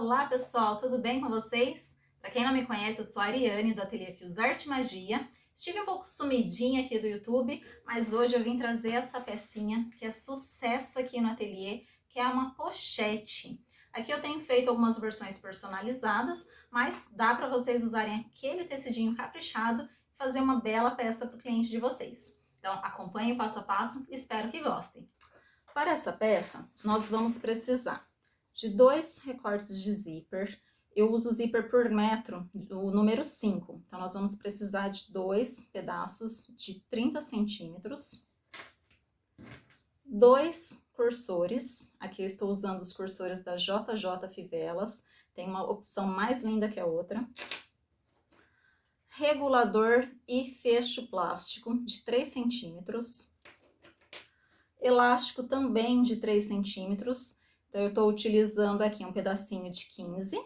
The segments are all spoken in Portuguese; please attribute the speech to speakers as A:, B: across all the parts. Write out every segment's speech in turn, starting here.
A: Olá pessoal, tudo bem com vocês? Para quem não me conhece, eu sou a Ariane do Ateliê Fios Arte e Magia. Estive um pouco sumidinha aqui do YouTube, mas hoje eu vim trazer essa pecinha que é sucesso aqui no ateliê, que é uma pochete. Aqui eu tenho feito algumas versões personalizadas, mas dá para vocês usarem aquele tecidinho caprichado e fazer uma bela peça para o cliente de vocês. Então acompanhem passo a passo, espero que gostem. Para essa peça, nós vamos precisar de 2 recortes de zíper. Eu uso o zíper por metro, o número 5. Então, nós vamos precisar de 2 pedaços de 30 centímetros. 2 cursores. Aqui eu estou usando os cursores da JJ Fivelas. Tem uma opção mais linda que a outra. Regulador e fecho plástico de 3 centímetros. Elástico também de 3 centímetros. Então, eu estou utilizando aqui um pedacinho de 15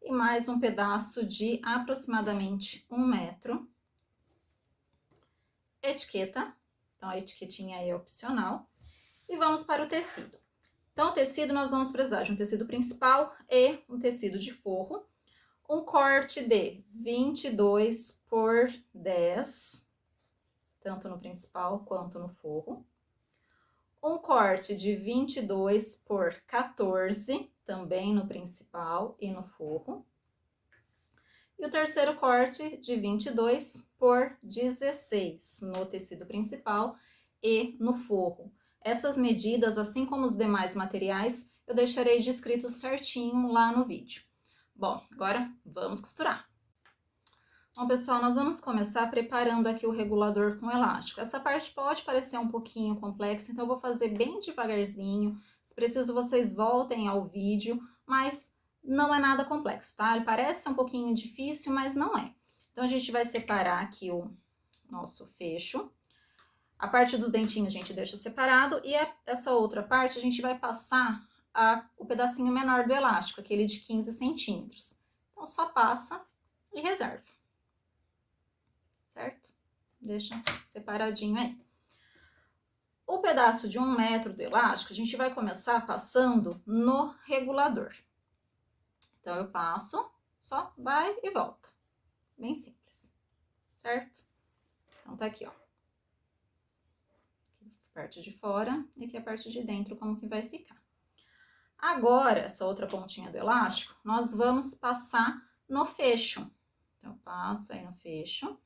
A: e mais um pedaço de aproximadamente 1 metro. Etiqueta, então a etiquetinha aí é opcional. E vamos para o tecido. Então, o tecido nós vamos precisar de um tecido principal e um tecido de forro. Um corte de 22 por 10, tanto no principal quanto no forro. Um corte de 22 por 14, também no principal e no forro. E o terceiro corte de 22 por 16, no tecido principal e no forro. Essas medidas, assim como os demais materiais, eu deixarei descrito certinho lá no vídeo. Bom, agora vamos costurar. Bom, pessoal, nós vamos começar preparando aqui o regulador com elástico. Essa parte pode parecer um pouquinho complexa, então eu vou fazer bem devagarzinho. Se preciso, vocês voltem ao vídeo, mas não é nada complexo, tá? Ele parece um pouquinho difícil, mas não é. Então, a gente vai separar aqui o nosso fecho. A parte dos dentinhos a gente deixa separado e essa outra parte a gente vai passar o pedacinho menor do elástico, aquele de 15 centímetros. Então, só passa e reserva. Certo? Deixa separadinho aí. O pedaço de 1 metro do elástico, a gente vai começar passando no regulador. Então, eu passo, só vai e volta. Bem simples, certo? Então, tá aqui, ó. Aqui a parte de fora e aqui a parte de dentro, como que vai ficar. Agora, essa outra pontinha do elástico, nós vamos passar no fecho. Então, eu passo aí no fecho.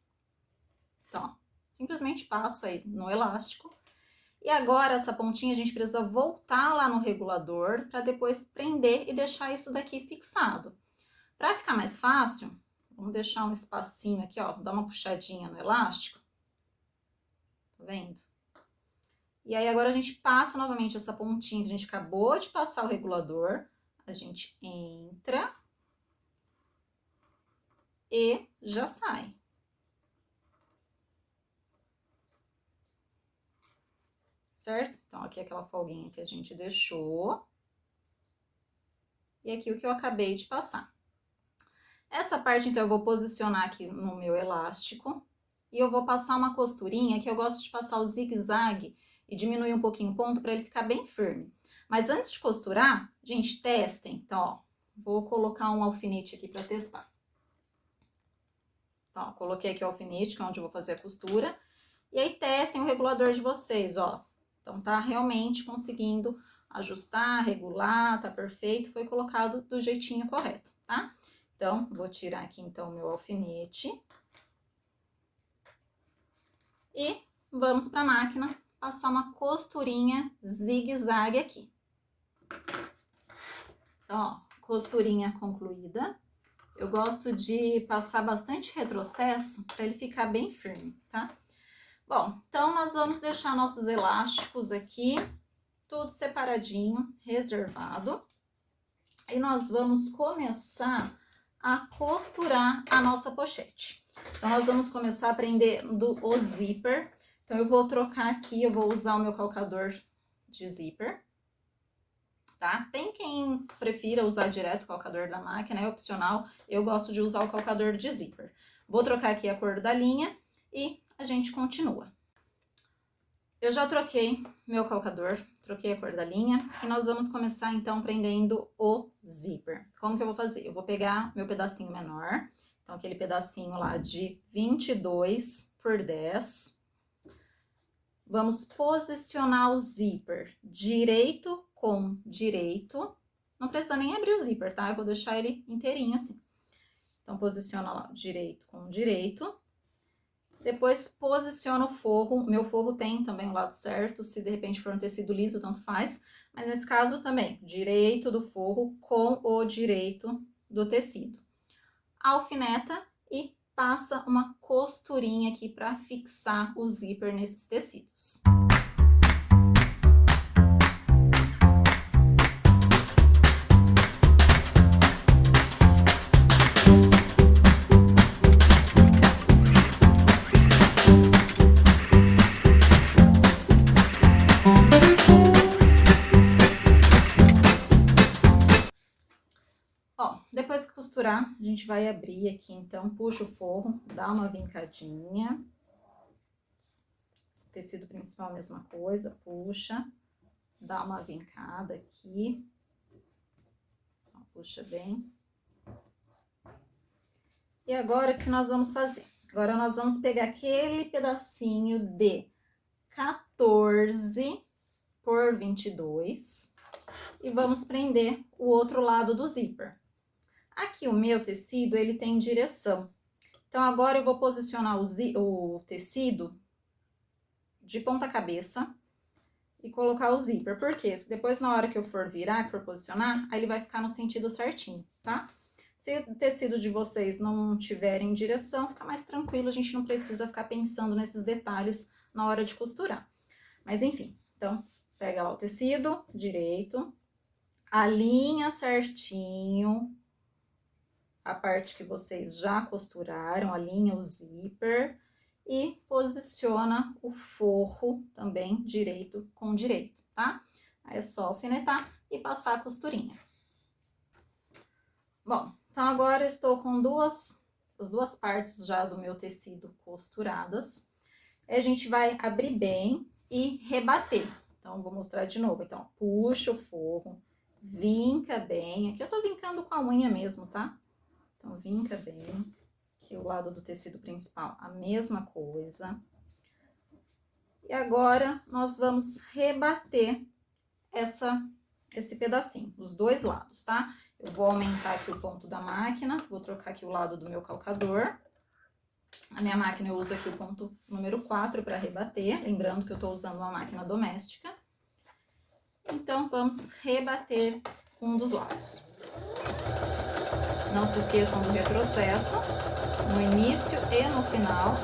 A: Então, ó, simplesmente passo aí no elástico. E agora, essa pontinha a gente precisa voltar lá no regulador para depois prender e deixar isso daqui fixado. Para ficar mais fácil, vamos deixar um espacinho aqui, ó, dar uma puxadinha no elástico. Tá vendo? E aí, agora a gente passa novamente essa pontinha que a gente acabou de passar o regulador. A gente entra e já sai. Certo? Então, aqui é aquela folguinha que a gente deixou. E aqui o que eu acabei de passar. Essa parte, então, eu vou posicionar aqui no meu elástico. E eu vou passar uma costurinha, que eu gosto de passar o zigue-zague e diminuir um pouquinho o ponto para ele ficar bem firme. Mas antes de costurar, gente, testem. Então, ó, vou colocar um alfinete aqui para testar. Então, ó, coloquei aqui o alfinete, que é onde eu vou fazer a costura. E aí, testem o regulador de vocês, ó. Então, tá realmente conseguindo ajustar, regular, tá perfeito, foi colocado do jeitinho correto, tá? Então, vou tirar aqui, então, o meu alfinete. E vamos pra máquina passar uma costurinha zigue-zague aqui. Então, ó, costurinha concluída. Eu gosto de passar bastante retrocesso para ele ficar bem firme, tá? Bom, então, nós vamos deixar nossos elásticos aqui, tudo separadinho, reservado. E nós vamos começar a costurar a nossa pochete. Então, nós vamos começar prendendo o zíper. Então, eu vou trocar aqui, eu vou usar o meu calcador de zíper, tá? Tem quem prefira usar direto o calcador da máquina, é opcional. Eu gosto de usar o calcador de zíper. Vou trocar aqui a cor da linha e a gente continua. Eu já troquei meu calcador, troquei a cor da linha e nós vamos começar então prendendo o zíper. Como que eu vou fazer? Eu vou pegar meu pedacinho menor, então aquele pedacinho lá de 22 por 10. Vamos posicionar o zíper direito com direito. Não precisa nem abrir o zíper, tá? Eu vou deixar ele inteirinho assim. Então, posiciona lá direito com direito. Depois, posiciona o forro. Meu forro tem também o lado certo. Se de repente for um tecido liso, tanto faz. Mas nesse caso também, direito do forro com o direito do tecido. Alfineta e passa uma costurinha aqui para fixar o zíper nesses tecidos. Ó, depois que costurar, a gente vai abrir aqui, então, puxa o forro, dá uma vincadinha. Tecido principal, mesma coisa, puxa, dá uma vincada aqui. Ó, puxa bem. E agora, o que nós vamos fazer? Agora, nós vamos pegar aquele pedacinho de 14 por 22 e vamos prender o outro lado do zíper. Aqui o meu tecido, ele tem direção. Então, agora eu vou posicionar o tecido de ponta cabeça e colocar o zíper. Por quê? Depois, na hora que eu for virar, que for posicionar, aí ele vai ficar no sentido certinho, tá? Se o tecido de vocês não tiver em direção, fica mais tranquilo, a gente não precisa ficar pensando nesses detalhes na hora de costurar. Mas, enfim, então, pega lá o tecido direito, alinha certinho a parte que vocês já costuraram, alinha o zíper e posiciona o forro também direito com direito, tá? Aí é só alfinetar e passar a costurinha. Bom, então agora eu estou com as duas partes já do meu tecido costuradas. Aí a gente vai abrir bem e rebater. Então, vou mostrar de novo. Então, puxa o forro, vinca bem. Aqui eu tô vincando com a unha mesmo, tá? Então, vinca bem. Aqui o lado do tecido principal, a mesma coisa. E agora, nós vamos rebater esse pedacinho, os dois lados, tá? Eu vou aumentar aqui o ponto da máquina, vou trocar aqui o lado do meu calcador. A minha máquina eu uso aqui o ponto número 4 para rebater, lembrando que eu tô usando uma máquina doméstica. Então, vamos rebater um dos lados. Não se esqueçam do retrocesso, no início e no final.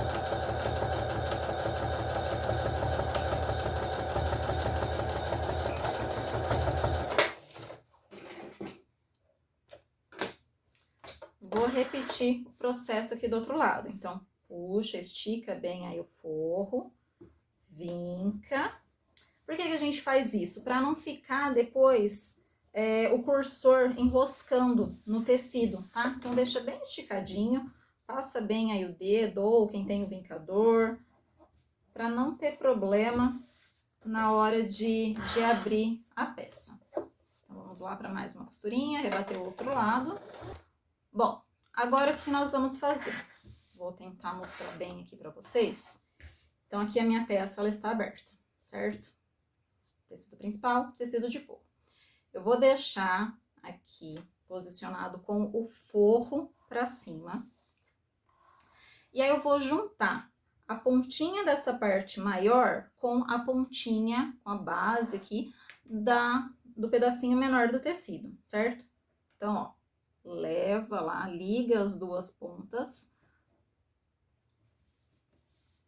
A: Vou repetir o processo aqui do outro lado. Então, puxa, estica bem aí o forro, vinca. Por que a gente faz isso? Para não ficar depois o cursor enroscando no tecido, tá? Então, deixa bem esticadinho, passa bem aí o dedo ou quem tem o vincador, para não ter problema na hora de abrir a peça. Então, vamos lá para mais uma costurinha, rebater o outro lado. Bom, agora o que nós vamos fazer? Vou tentar mostrar bem aqui para vocês. Então, aqui a minha peça, ela está aberta, certo? Tecido principal, tecido de forro. Eu vou deixar aqui posicionado com o forro para cima. E aí, eu vou juntar a pontinha dessa parte maior com a pontinha, com a base aqui do pedacinho menor do tecido, certo? Então, ó, leva lá, liga as duas pontas.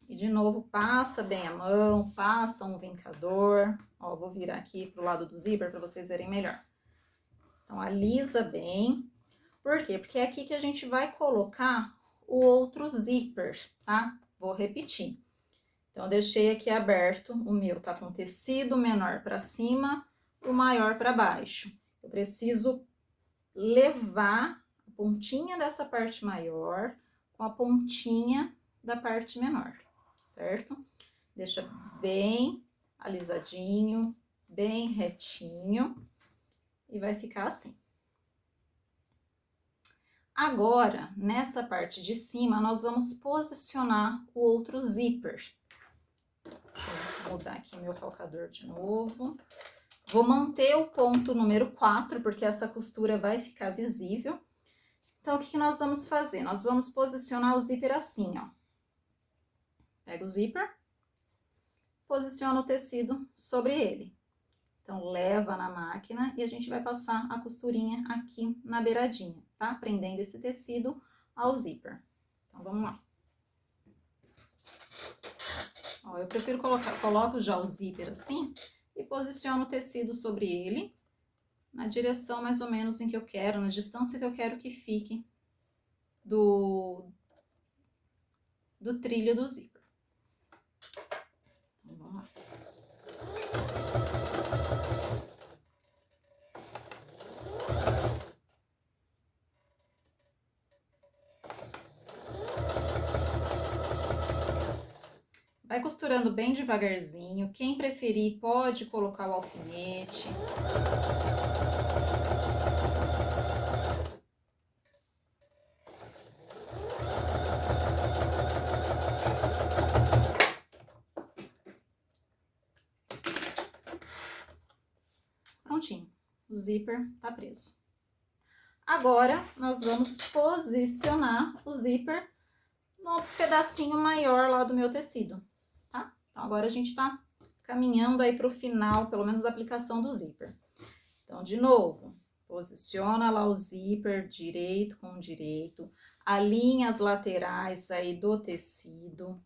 A: E de novo, passa bem a mão, passa um vincador. Ó, vou virar aqui pro lado do zíper para vocês verem melhor. Então, alisa bem. Por quê? Porque é aqui que a gente vai colocar o outro zíper, tá? Vou repetir. Então, eu deixei aqui aberto, o meu tá com tecido menor para cima, o maior para baixo. Eu preciso levar a pontinha dessa parte maior com a pontinha da parte menor, certo? Deixa bem alisadinho, bem retinho e vai ficar assim. Agora, nessa parte de cima, nós vamos posicionar o outro zíper. Deixa eu mudar aqui meu calcador de novo. Vou manter o ponto número 4, porque essa costura vai ficar visível. Então, o que nós vamos fazer? Nós vamos posicionar o zíper assim, ó. Pega o zíper, posiciona o tecido sobre ele. Então, leva na máquina e a gente vai passar a costurinha aqui na beiradinha, tá? Prendendo esse tecido ao zíper. Então, vamos lá. Ó, eu prefiro coloco já o zíper assim e posiciono o tecido sobre ele, na direção mais ou menos em que eu quero, na distância que eu quero que fique do trilho do zíper. Então, vamos lá. Vai costurando bem devagarzinho. Quem preferir pode colocar o alfinete. Prontinho, o zíper tá preso. Agora, nós vamos posicionar o zíper no pedacinho maior lá do meu tecido, tá? Então, agora a gente tá caminhando aí pro final, pelo menos da aplicação do zíper. Então, de novo, posiciona lá o zíper direito com direito, alinha as laterais aí do tecido,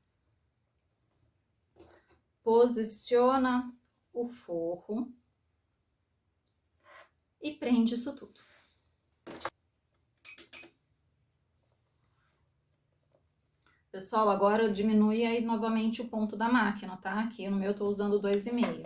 A: posiciona o forro e prende isso tudo. Pessoal, agora diminui aí novamente o ponto da máquina, tá? Aqui no meu eu tô usando 2,5.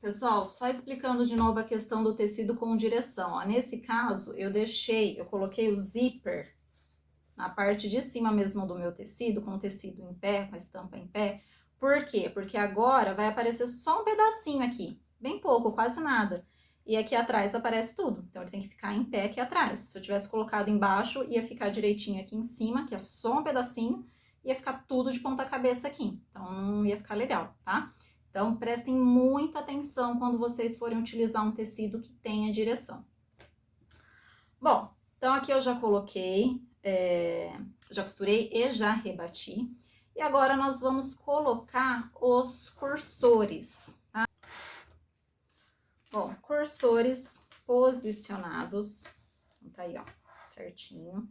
A: Pessoal, só explicando de novo a questão do tecido com direção, ó. Nesse caso, eu coloquei o zíper na parte de cima mesmo do meu tecido, com o tecido em pé, com a estampa em pé. Por quê? Porque agora vai aparecer só um pedacinho aqui, bem pouco, quase nada. E aqui atrás aparece tudo, então ele tem que ficar em pé aqui atrás. Se eu tivesse colocado embaixo, ia ficar direitinho aqui em cima, que é só um pedacinho, ia ficar tudo de ponta cabeça aqui, então não ia ficar legal, tá? Então, prestem muita atenção quando vocês forem utilizar um tecido que tenha direção. Bom, então aqui eu já coloquei, já costurei e já rebati. E agora nós vamos colocar os cursores, tá? Bom, cursores posicionados, tá aí, ó, certinho. O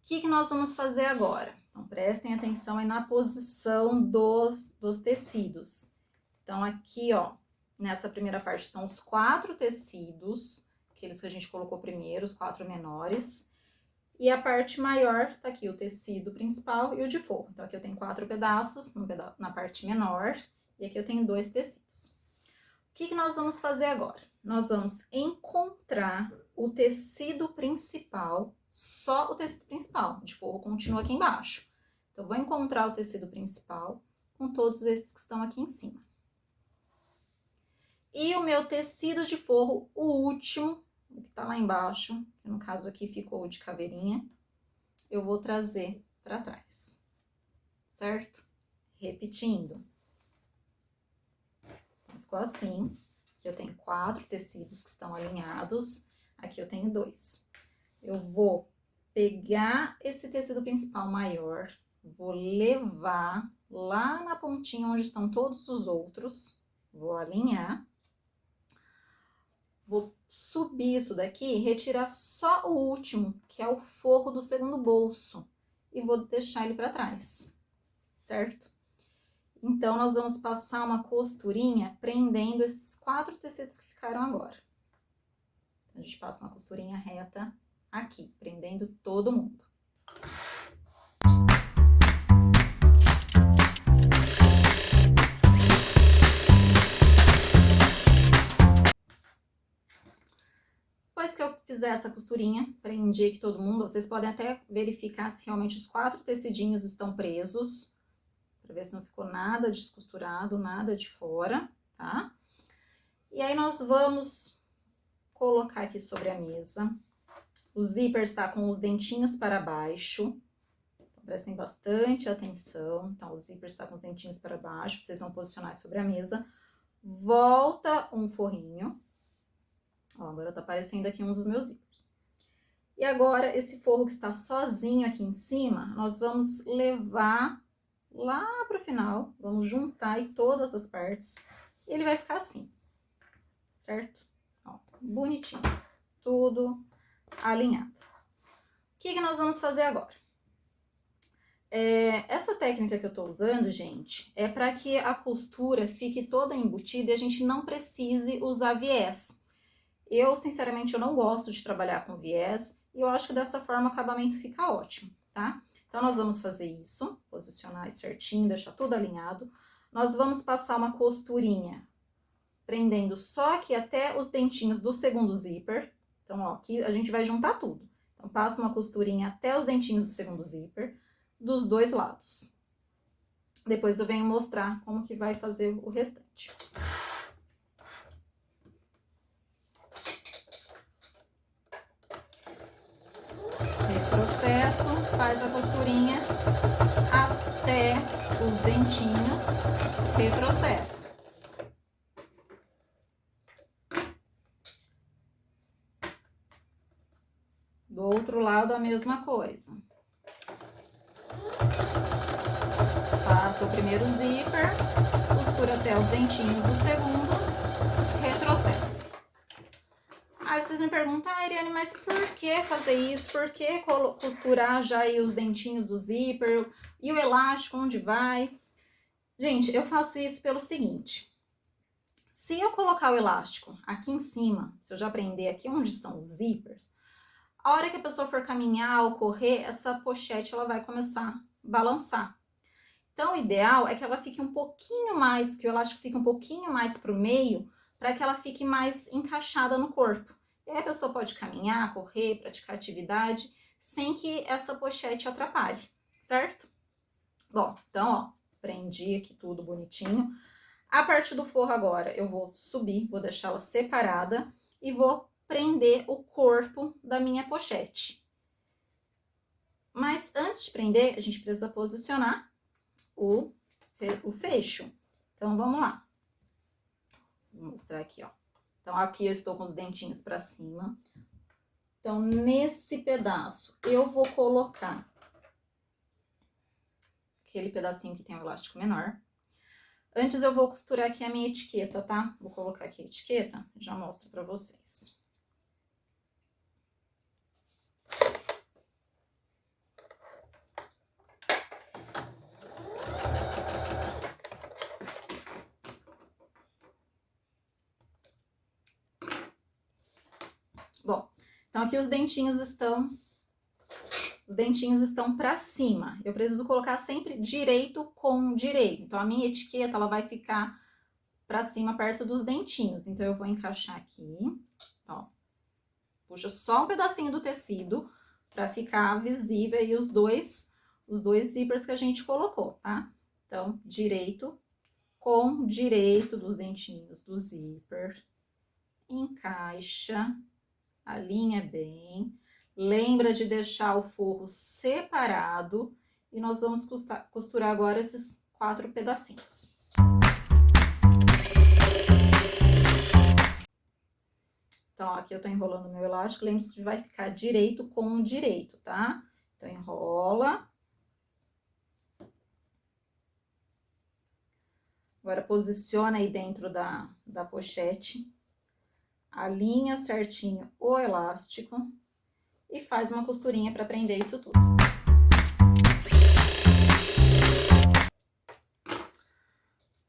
A: que nós vamos fazer agora? Então, prestem atenção aí na posição dos tecidos. Então, aqui, ó, nessa primeira parte estão os 4 tecidos, aqueles que a gente colocou primeiro, os 4 menores. E a parte maior, tá aqui o tecido principal e o de forro. Então, aqui eu tenho 4 pedaços na parte menor e aqui eu tenho 2 tecidos. O que nós vamos fazer agora? Nós vamos encontrar o tecido principal, só o tecido principal, de forro continua aqui embaixo. Então, eu vou encontrar o tecido principal com todos esses que estão aqui em cima. E o meu tecido de forro, o último, o que tá lá embaixo, que no caso aqui ficou de caveirinha, eu vou trazer pra trás, certo? Repetindo. Então, ficou assim, aqui eu tenho 4 tecidos que estão alinhados, aqui eu tenho 2. Eu vou pegar esse tecido principal maior, vou levar lá na pontinha onde estão todos os outros, vou alinhar. Vou subir isso daqui, retirar só o último, que é o forro do segundo bolso, e vou deixar ele para trás, certo? Então, nós vamos passar uma costurinha prendendo esses 4 tecidos que ficaram agora. Então, a gente passa uma costurinha reta aqui, prendendo todo mundo. Depois que eu fizer essa costurinha, prendi aqui todo mundo, vocês podem até verificar se realmente os 4 tecidinhos estão presos, para ver se não ficou nada descosturado, nada de fora, tá? E aí, nós vamos colocar aqui sobre a mesa. O zíper está com os dentinhos para baixo. Então, prestem bastante atenção. Então, o zíper está com os dentinhos para baixo. Vocês vão posicionar sobre a mesa. Volta um forrinho. Ó, agora tá aparecendo aqui um dos meus zíperes. E agora, esse forro que está sozinho aqui em cima, nós vamos levar lá pro final. Vamos juntar aí todas as partes. E ele vai ficar assim. Certo? Ó, bonitinho. Tudo alinhado. O que nós vamos fazer agora? Essa técnica que eu tô usando, gente, é para que a costura fique toda embutida e a gente não precise usar viés. Eu, sinceramente, eu não gosto de trabalhar com viés e eu acho que dessa forma o acabamento fica ótimo, tá? Então, nós vamos fazer isso, posicionar certinho, deixar tudo alinhado. Nós vamos passar uma costurinha prendendo só aqui até os dentinhos do segundo zíper. Então, ó, aqui a gente vai juntar tudo. Então, passa uma costurinha até os dentinhos do segundo zíper, dos dois lados. Depois eu venho mostrar como que vai fazer o restante. Retrocesso, faz a costurinha até os dentinhos, retrocesso. Do outro lado, a mesma coisa. Passa o primeiro zíper, costura até os dentinhos do segundo, retrocesso. Aí vocês me perguntam, ah, Iriane, mas por que fazer isso? Por que costurar já aí os dentinhos do zíper e o elástico, onde vai? Gente, eu faço isso pelo seguinte. Se eu colocar o elástico aqui em cima, se eu já prender aqui onde estão os zíperes, a hora que a pessoa for caminhar ou correr, essa pochete ela vai começar a balançar. Então, o ideal é que ela fique um pouquinho mais, que o elástico fique um pouquinho mais para o meio, para que ela fique mais encaixada no corpo. E aí a pessoa pode caminhar, correr, praticar atividade, sem que essa pochete atrapalhe, certo? Bom, então, ó, prendi aqui tudo bonitinho. A parte do forro agora, eu vou subir, vou deixá-la separada e vou prender o corpo da minha pochete. Mas antes de prender, a gente precisa posicionar o fecho. Então, vamos lá. Vou mostrar aqui, ó. Então, aqui eu estou com os dentinhos para cima. Então, nesse pedaço, eu vou colocar aquele pedacinho que tem o elástico menor. Antes, eu vou costurar aqui a minha etiqueta, tá? Vou colocar aqui a etiqueta, já mostro para vocês. Bom, então aqui os dentinhos estão para cima. Eu preciso colocar sempre direito com direito. Então, a minha etiqueta, ela vai ficar para cima, perto dos dentinhos. Então, eu vou encaixar aqui, ó. Puxa só um pedacinho do tecido para ficar visível aí os dois zíperes que a gente colocou, tá? Então, direito com direito dos dentinhos do zíper. Encaixa, alinha bem. Lembra de deixar o forro separado e nós vamos costurar agora esses 4 pedacinhos. Então, aqui eu tô enrolando meu elástico, lembre-se que vai ficar direito com direito, tá? Então, enrola. Agora, posiciona aí dentro da pochete. Alinha certinho o elástico. E faz uma costurinha para prender isso tudo.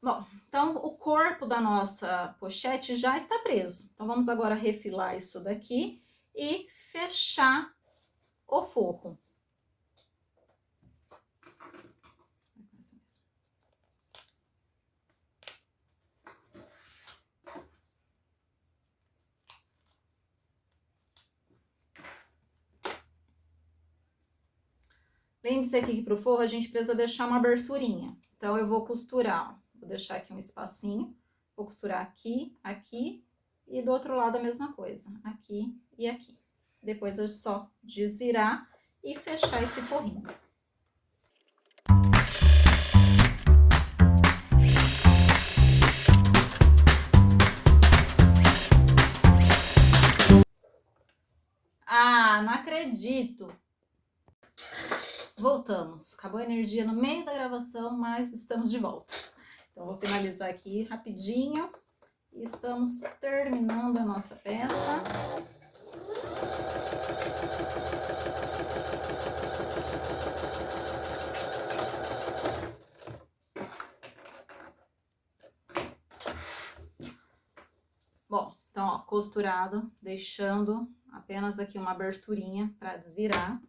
A: Bom, então o corpo da nossa pochete já está preso. Então, vamos agora refilar isso daqui e fechar o forro. Lembre-se aqui que pro forro a gente precisa deixar uma aberturinha. Então, eu vou costurar, ó. Vou deixar aqui um espacinho. Vou costurar aqui, aqui e do outro lado a mesma coisa. Aqui e aqui. Depois é só desvirar e fechar esse forrinho. Ah, não acredito! Voltamos. Acabou a energia no meio da gravação, mas estamos de volta. Então, vou finalizar aqui rapidinho. E estamos terminando a nossa peça. Bom, então, ó, costurado, deixando apenas aqui uma aberturinha para desvirar.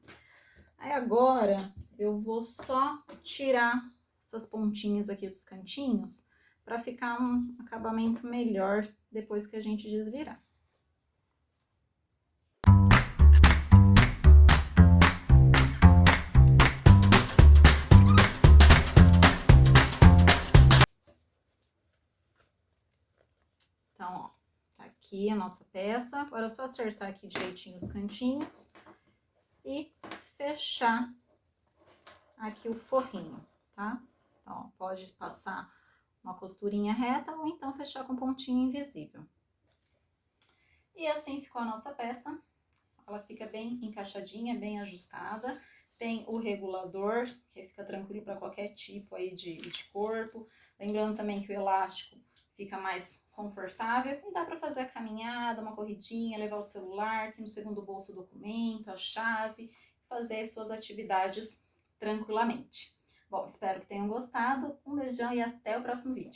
A: Aí agora eu vou só tirar essas pontinhas aqui dos cantinhos para ficar um acabamento melhor depois que a gente desvirar. Então, ó, tá aqui a nossa peça. Agora é só acertar aqui direitinho os cantinhos e fechar aqui o forrinho, tá? Então, ó, pode passar uma costurinha reta ou então fechar com pontinho invisível. E assim ficou a nossa peça. Ela fica bem encaixadinha, bem ajustada. Tem o regulador, que fica tranquilo para qualquer tipo aí de corpo. Lembrando também que o elástico fica mais confortável e dá para fazer a caminhada, uma corridinha, levar o celular, aqui no segundo bolso o documento, a chave, fazer as suas atividades tranquilamente. Bom, espero que tenham gostado. Um beijão e até o próximo vídeo.